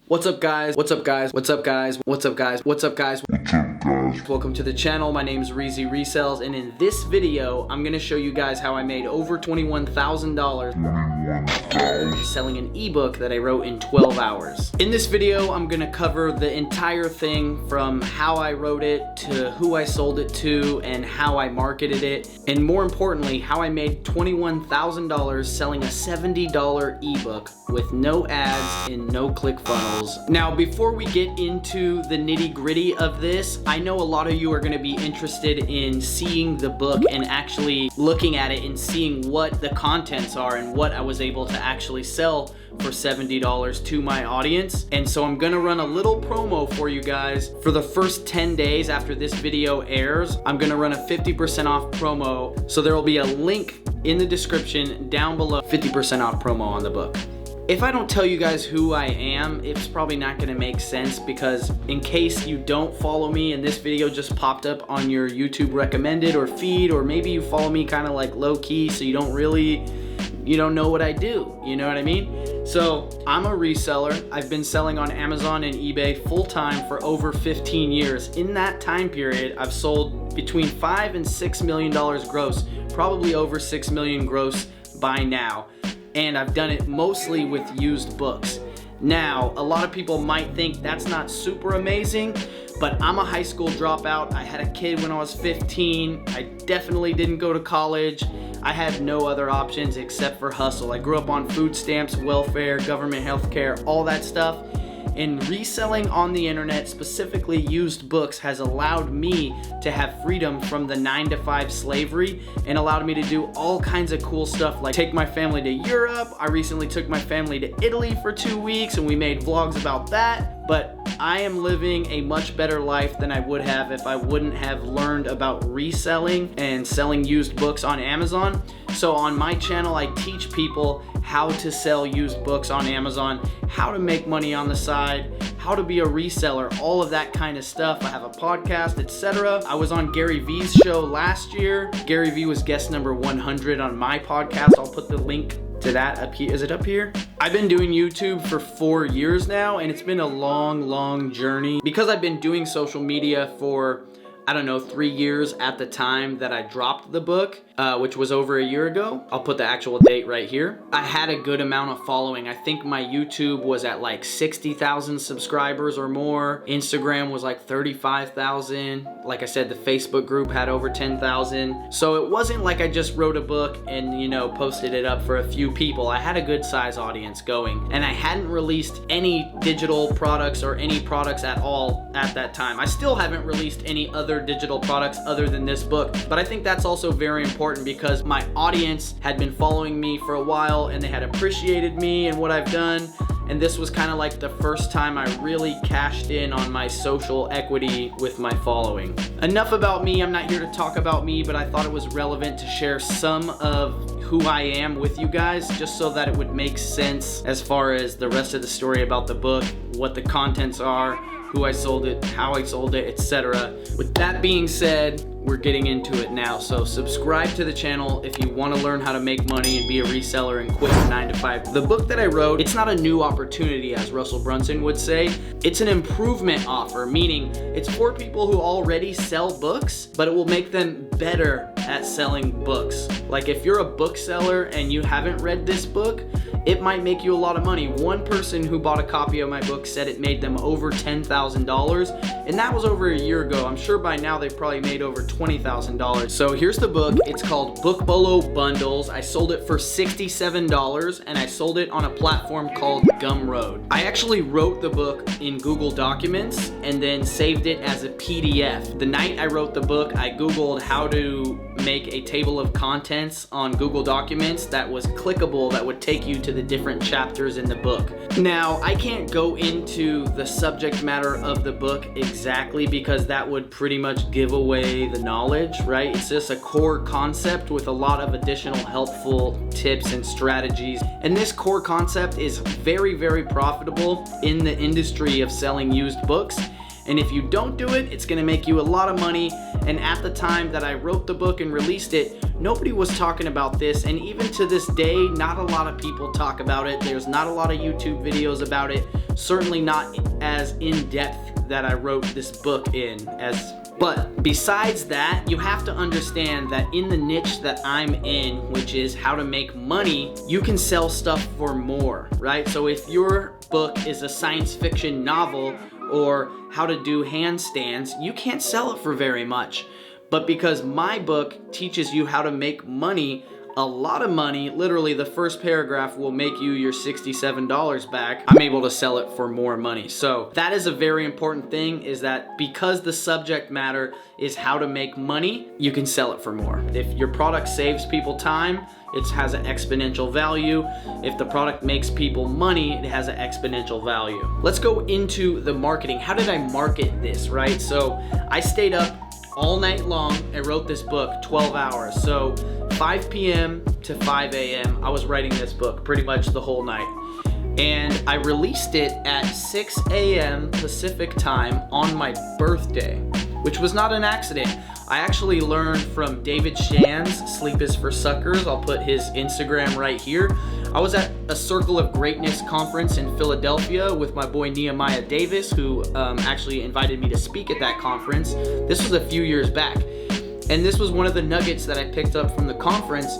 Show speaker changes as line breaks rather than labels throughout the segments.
What's up guys? What's up guys? What's up guys? What's up guys? What's up guys? Welcome to the channel. My name's Reezy Resells, and in this video, I'm gonna show you guys how I made over $21,000 selling an ebook that I wrote in 12 hours. In this video, I'm gonna cover the entire thing from how I wrote it to who I sold it to and how I marketed it, and more importantly, how I made $21,000 selling a $70 ebook with no ads and no ClickFunnels. Now, before we get into the nitty-gritty of this, I know a lot of you are going to be interested in seeing the book and actually looking at it and seeing what the contents are and what I was able to actually sell for $70 to my audience. And so I'm gonna run a little promo for you guys. For the first 10 days after this video airs, I'm gonna run a 50% off promo. So there will be a link in the description down below, 50% off promo on the book. If I don't tell you guys who I am, it's probably not gonna make sense, because in case you don't follow me and this video just popped up on your YouTube recommended or feed, or maybe you follow me kind of like low key, so you don't know what I do, you know what I mean? So I'm a reseller. I've been selling on Amazon and eBay full time for over 15 years. In that time period, I've sold between $5 and $6 million gross, probably over 6 million gross by now. And I've done it mostly with used books. Now, a lot of people might think that's not super amazing, but I'm a high school dropout. I had a kid when I was 15. I definitely didn't go to college. I had no other options except for hustle. I grew up on food stamps, welfare, government health care, all that stuff. And reselling on the internet, specifically used books, has allowed me to have freedom from the 9-to-5 slavery and allowed me to do all kinds of cool stuff, like take my family to Europe. I recently took my family to Italy for 2 weeks and we made vlogs about that. But I am living a much better life than I would have if I wouldn't have learned about reselling and selling used books on Amazon. So on my channel, I teach people how to sell used books on Amazon, how to make money on the side, how to be a reseller, all of that kind of stuff. I have a podcast, etc. I was on Gary Vee's show last year. Gary Vee was guest number 100 on my podcast. I'll put the link to that up here. Is it up here? I've been doing YouTube for 4 years now, and it's been a long journey. Because I've been doing social media for, I don't know, 3 years at the time that I dropped the book, which was over a year ago. I'll put the actual date right here. I had a good amount of following. I think my YouTube was at like 60,000 subscribers or more. Instagram was like 35,000. Like I said, the Facebook group had over 10,000. So it wasn't like I just wrote a book and, you know, posted it up for a few people. I had a good size audience going, and I hadn't released any digital products or any products at all at that time. I still haven't released any other digital products other than this book, but I think that's also very important because my audience had been following me for a while and they had appreciated me and what I've done, and this was kind of like the first time I really cashed in on my social equity with my following. Enough about me. I'm not here to talk about me, but I thought it was relevant to share some of who I am with you guys, just so that it would make sense as far as the rest of the story about the book, what the contents are, who I sold it, how I sold it, etc. With that being said, we're getting into it now. So subscribe to the channel if you want to learn how to make money and be a reseller and quit 9-to-5. The book that I wrote, it's not a new opportunity, as Russell Brunson would say. It's an improvement offer, meaning it's for people who already sell books, but it will make them better at selling books. Like if you're a bookseller and you haven't read this book, it might make you a lot of money. One person who bought a copy of my book said it made them over $10,000, and that was over a year ago. I'm sure by now they've probably made over $20,000. So here's the book. It's called Book Bolo Bundles. I sold it for $67, and I sold it on a platform called Gumroad. I actually wrote the book in Google Documents and then saved it as a PDF. The night I wrote the book, I Googled how to make a table of contents on Google Documents that was clickable, that would take you to the different chapters in the book. Now, I can't go into the subject matter of the book exactly because that would pretty much give away the knowledge, right? It's just a core concept with a lot of additional helpful tips and strategies. And this core concept is very profitable in the industry of selling used books. And if you don't do it, it's gonna make you a lot of money. And at the time that I wrote the book and released it, nobody was talking about this. And even to this day, not a lot of people talk about it. There's not a lot of YouTube videos about it. Certainly not as in-depth that I wrote this book in as. But besides that, you have to understand that in the niche that I'm in, which is how to make money, you can sell stuff for more, right? So if your book is a science fiction novel or how to do handstands, you can't sell it for very much. But because my book teaches you how to make money, a lot of money, literally the first paragraph will make you your $67 back, I'm able to sell it for more money. So that is a very important thing, is that because the subject matter is how to make money, you can sell it for more. If your product saves people time, it has an exponential value. If the product makes people money, it has an exponential value. Let's go into the marketing. How did I market this, right? So I stayed up all night long and wrote this book, 12 hours. So 5 p.m. to 5 a.m. I was writing this book pretty much the whole night. And I released it at 6 a.m. Pacific time on my birthday, which was not an accident. I actually learned from David Shan's Sleep is for Suckers. I'll put his Instagram right here. I was at a Circle of Greatness conference in Philadelphia with my boy Nehemiah Davis, who actually invited me to speak at that conference. This was a few years back. And this was one of the nuggets that I picked up from the conference,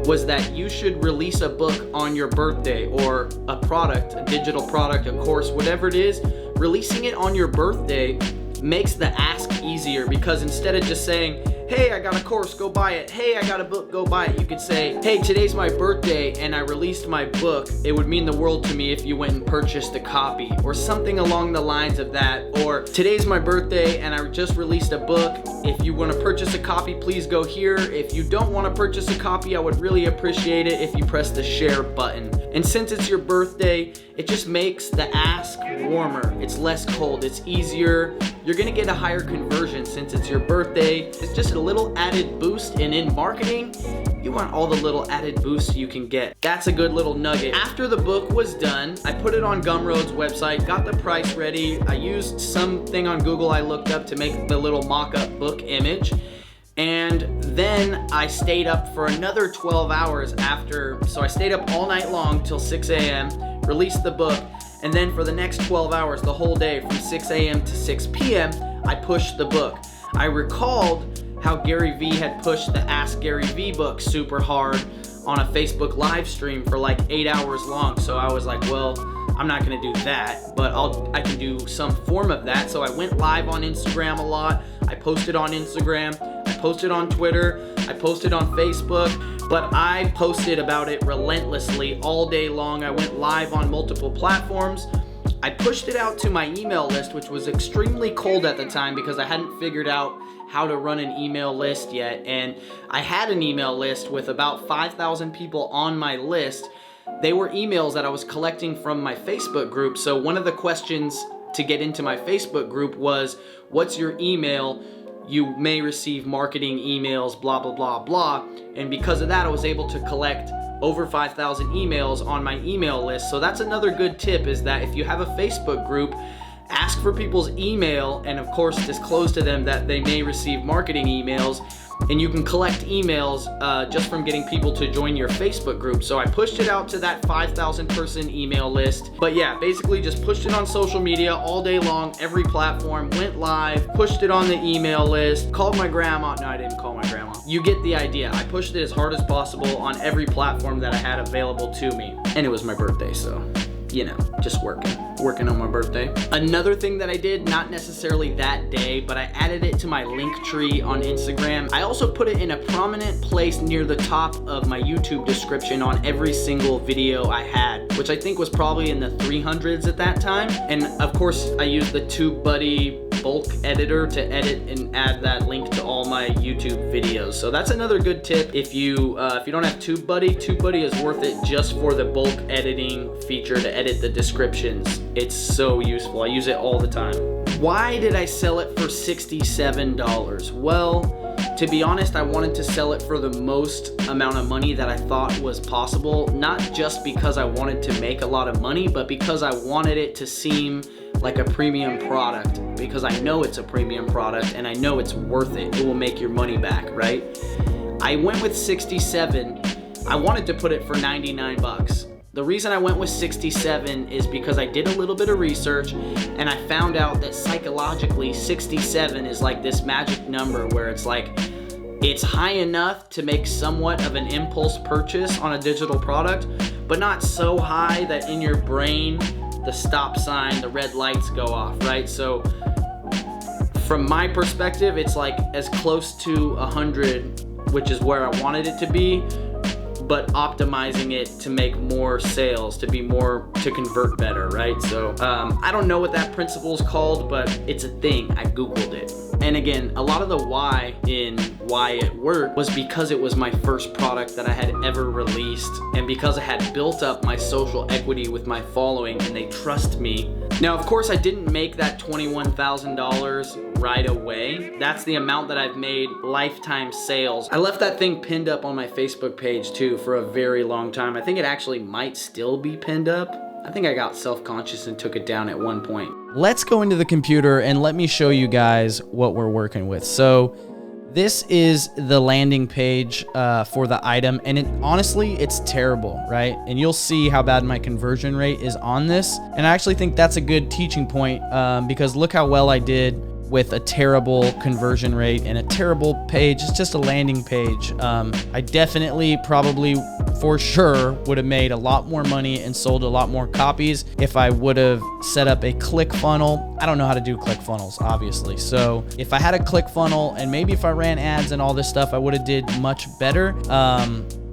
was that you should release a book on your birthday, or a product, a digital product, a course, whatever it is. Releasing it on your birthday makes the ask easier, because instead of just saying, hey, I got a course, go buy it. Hey, I got a book, go buy it. You could say, hey, today's my birthday and I released my book. It would mean the world to me if you went and purchased a copy, or something along the lines of that. Or today's my birthday and I just released a book. If you want to purchase a copy, please go here. If you don't want to purchase a copy, I would really appreciate it if you press the share button. And since it's your birthday, it just makes the ask warmer. It's less cold, it's easier. You're gonna get a higher conversion since it's your birthday. It's just a little added boost, and in marketing, you want all the little added boosts you can get. That's a good little nugget. After the book was done, I put it on Gumroad's website, got the price ready. I used something on Google I looked up to make the little mock-up book image. And then I stayed up for another 12 hours after. So I stayed up all night long till 6 a.m., released the book, and then for the next 12 hours, the whole day from 6 a.m. to 6 p.m., I pushed the book. I recalled how Gary Vee had pushed the Ask Gary Vee book super hard on a Facebook live stream for like 8 hours long. So I was like, well, I'm not gonna do that, but I can do some form of that. So I went live on Instagram a lot. I posted on Instagram, I posted on Twitter, I posted on Facebook, but I posted about it relentlessly all day long. I went live on multiple platforms. I pushed it out to my email list, which was extremely cold at the time because I hadn't figured out how to run an email list yet. And I had an email list with about 5,000 people on my list. They were emails that I was collecting from my Facebook group. So one of the questions to get into my Facebook group was, what's your email? You may receive marketing emails, blah, blah, blah, blah. And because of that, I was able to collect over 5,000 emails on my email list. So that's another good tip, is that if you have a Facebook group, ask for people's email and of course disclose to them that they may receive marketing emails, and you can collect emails just from getting people to join your Facebook group. So I pushed it out to that 5,000 person email list. But yeah, basically just pushed it on social media all day long, every platform, went live, pushed it on the email list, called my grandma. No, I didn't call my grandma. You get the idea. I pushed it as hard as possible on every platform that I had available to me. And it was my birthday, so you know, just working on my birthday. Another thing that I did, not necessarily that day, but I added it to my link tree on Instagram. I also put it in a prominent place near the top of my YouTube description on every single video I had, which I think was probably in the 300s at that time. And of course, I used the TubeBuddy bulk editor to edit and add that link to all my YouTube videos. So that's another good tip. If you don't have TubeBuddy is worth it just for the bulk editing feature to edit the descriptions. It's so useful. I use it all the time. Why did I sell it for $67? Well, to be honest, I wanted to sell it for the most amount of money that I thought was possible, not just because I wanted to make a lot of money, but because I wanted it to seem like a premium product because I know it's a premium product and I know it's worth it. It will make your money back, right? I went with 67. I wanted to put it for 99 bucks. The reason I went with 67 is because I did a little bit of research and I found out that psychologically 67 is like this magic number where it's like, it's high enough to make somewhat of an impulse purchase on a digital product, but not so high that in your brain, the stop sign, the red lights go off, right? So from my perspective, it's like as close to 100, which is where I wanted it to be, but optimizing it to make more sales, to convert better, right? So I don't know what that principle is called, but it's a thing. I Googled it. And again, a lot of the why in why it worked was because it was my first product that I had ever released, and because I had built up my social equity with my following and they trust me. Now, of course, I didn't make that $21,000 right away. That's the amount that I've made lifetime sales. I left that thing pinned up on my Facebook page too for a very long time. I think it actually might still be pinned up. I think I got self-conscious and took it down at one point. Let's go into the computer and let me show you guys what we're working with. So this is the landing page for the item, and honestly, it's terrible, right? And you'll see how bad my conversion rate is on this. And I actually think that's a good teaching point because look how well I did with a terrible conversion rate and a terrible page. It's just a landing page. I definitely, probably, for sure, would have made a lot more money and sold a lot more copies if I would have set up a click funnel. I don't know how to do click funnels, obviously. So if I had a click funnel and maybe if I ran ads and all this stuff, I would have did much better.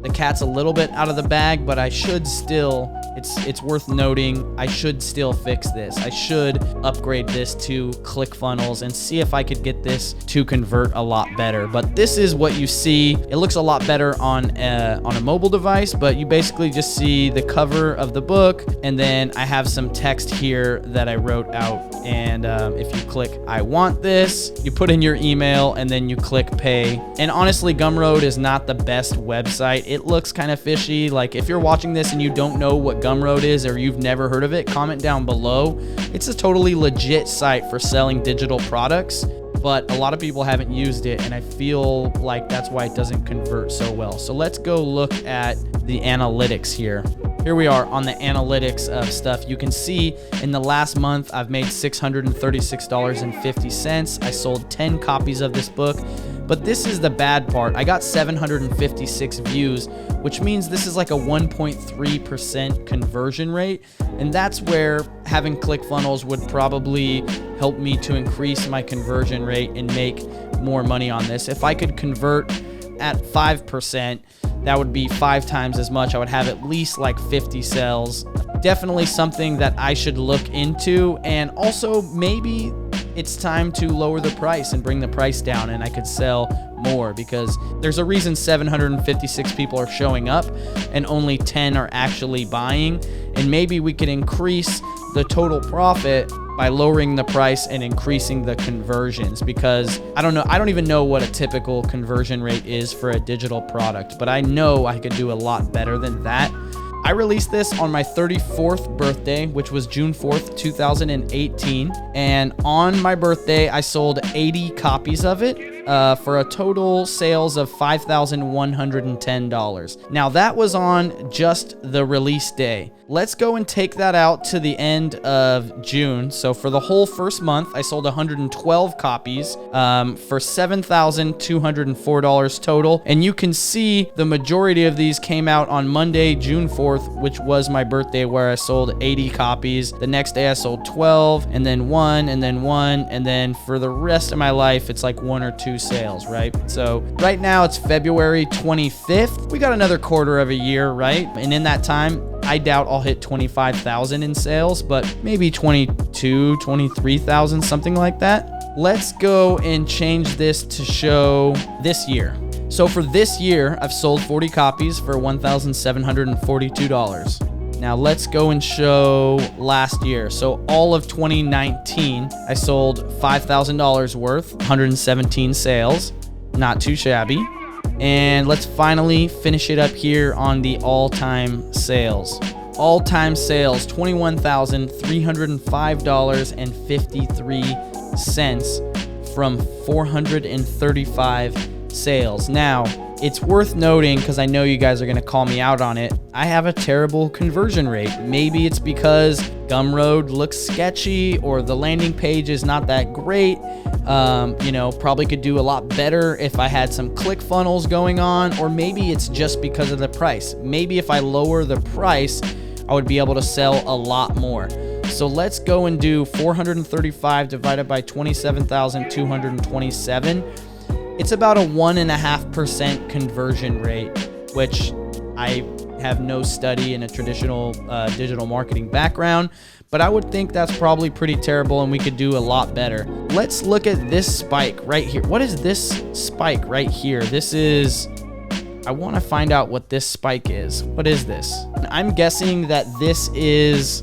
The cat's a little bit out of the bag, but I should still, it's worth noting, I should still fix this. I should upgrade this to ClickFunnels and see if I could get this to convert a lot better. But this is what you see. It looks a lot better on a mobile device, but you basically just see the cover of the book, and then I have some text here that I wrote out. And if you click I want this, you put in your email and then you click pay. And honestly, Gumroad is not the best website. It looks kind of fishy. Like if you're watching this and you don't know what Gumroad is or you've never heard of it, comment down below. It's a totally legit site for selling digital products, but a lot of people haven't used it, and I feel like that's why it doesn't convert so well. So let's go look at the analytics here. Here we are on the analytics of stuff. You can see in the last month, I've made $636.50. I sold 10 copies of this book. But this is the bad part. I got 756 views, which means this is like a 1.3% conversion rate. And that's where having ClickFunnels would probably help me to increase my conversion rate and make more money on this. If I could convert at 5%, that would be 5 times as much. I would have at least like 50 sales. Definitely something that I should look into. And also maybe it's time to lower the price and bring the price down and I could sell more, because there's a reason 756 people are showing up and only 10 are actually buying. And maybe we could increase the total profit by lowering the price and increasing the conversions, because I don't even know what a typical conversion rate is for a digital product, but I know I could do a lot better than that. I released this on my 34th birthday, which was June 4th, 2018. And on my birthday, I sold 80 copies of it for a total sales of $5,110. Now that was on just the release day. Let's go and take that out to the end of June. So for the whole first month, I sold 112 copies for $7,204 total. And you can see the majority of these came out on Monday, June 4th, which was my birthday, where I sold 80 copies. The next day I sold 12, and then 1, and then 1, and then for the rest of my life, it's like 1 or 2 sales, right? So right now it's February 25th. We got another quarter of a year, right? And in that time, I doubt I'll hit 25,000 in sales, but maybe 22, 23,000, something like that. Let's go and change this to show this year. So for this year, I've sold 40 copies for $1,742. Now let's go and show last year. So all of 2019, I sold $5,000 worth, 117 sales, not too shabby. And let's finally finish it up here on the all-time sales. all-time sales, $21,305.53 from 435 sales. Now, it's worth noting, because I know you guys are going to call me out on it, I have a terrible conversion rate. Maybe it's because Gumroad looks sketchy or the landing page is not that great. Probably could do a lot better if I had some click funnels going on, or maybe it's just because of the price. Maybe if I lower the price, I would be able to sell a lot more. So let's go and do 435 divided by 27,227. It's about a 1.5% conversion rate, which I have no study in a traditional digital marketing background, but I would think that's probably pretty terrible and we could do a lot better. Let's look at this spike right here. What is this spike right here? I want to find out what this spike is. What is this? I'm guessing that this is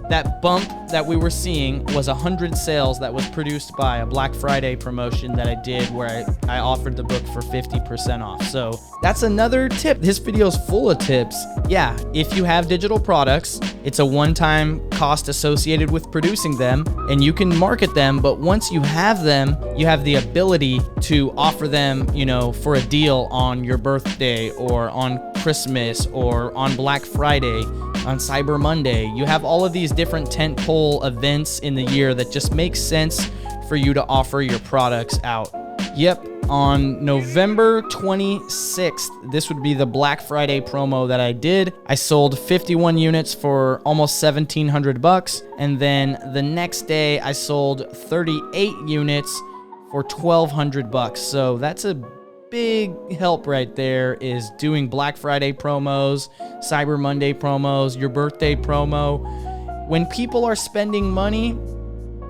that bump that we were seeing was 100 sales that was produced by a Black Friday promotion that I did where I offered the book for 50% off. So that's another tip. This video is full of tips. Yeah, if you have digital products, it's a one-time cost associated with producing them and you can market them. But once you have them, you have the ability to offer them, for a deal on your birthday or on Christmas or on Black Friday, on Cyber Monday. You have all of these different tentpole events in the year that just makes sense for you to offer your products out. Yep, on November 26th, this would be the Black Friday promo that I did. I sold 51 units for almost $1,700, and then the next day I sold 38 units for $1,200. So that's a big help right there, is doing Black Friday promos, Cyber Monday promos, your birthday promo. When people are spending money,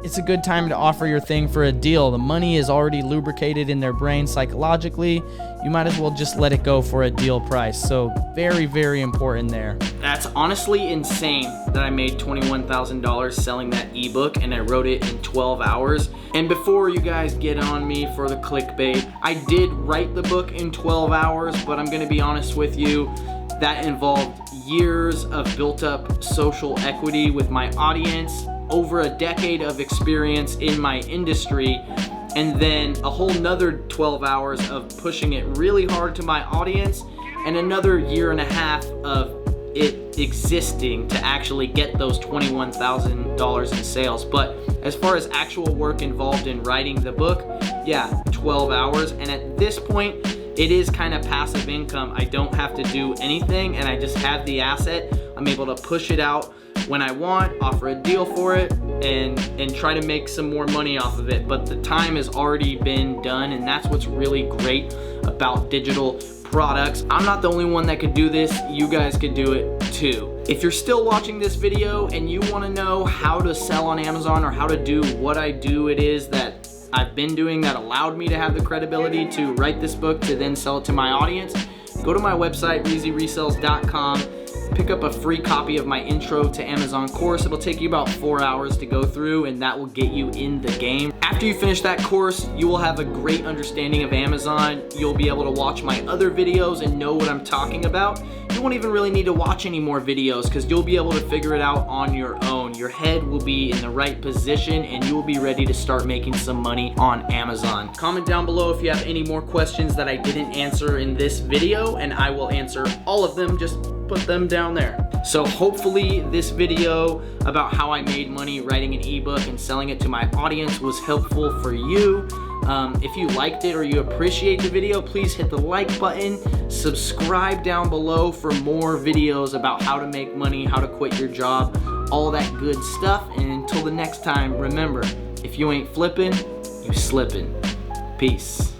it's a good time to offer your thing for a deal. The money is already lubricated in their brain psychologically. You might as well just let it go for a deal price. So very, very important there. That's honestly insane that I made $21,000 selling that ebook and I wrote it in 12 hours. And before you guys get on me for the clickbait, I did write the book in 12 hours, but I'm gonna be honest with you, that involved years of built up social equity with my audience, over a decade of experience in my industry, and then a whole nother 12 hours of pushing it really hard to my audience, and another year and a half of it existing to actually get those $21,000 in sales. But as far as actual work involved in writing the book, yeah, 12 hours. And at this point, it is kind of passive income. I don't have to do anything and I just have the asset. I'm able to push it out when I want, offer a deal for it, and try to make some more money off of it. But the time has already been done, and that's what's really great about digital products. I'm not the only one that could do this. You guys could do it too. If you're still watching this video and you want to know how to sell on Amazon or how to do what I do, it is that I've been doing that allowed me to have the credibility to write this book to then sell it to my audience, go to my website, resells.com. Pick up a free copy of my intro to Amazon course. It'll take you about 4 hours to go through, and that will get you in the game. After you finish that course, you will have a great understanding of Amazon. You'll be able to watch my other videos and know what I'm talking about. You won't even really need to watch any more videos because you'll be able to figure it out on your own. Your head will be in the right position and you will be ready to start making some money on Amazon. Comment down below if you have any more questions that I didn't answer in this video, and I will answer all of them. Just put them down there. So hopefully this video about how I made money writing an ebook and selling it to my audience was helpful for you. If you liked it or you appreciate the video, please hit the like button, subscribe down below for more videos about how to make money, how to quit your job, all that good stuff. And until the next time, remember, if you ain't flipping, you slipping. Peace.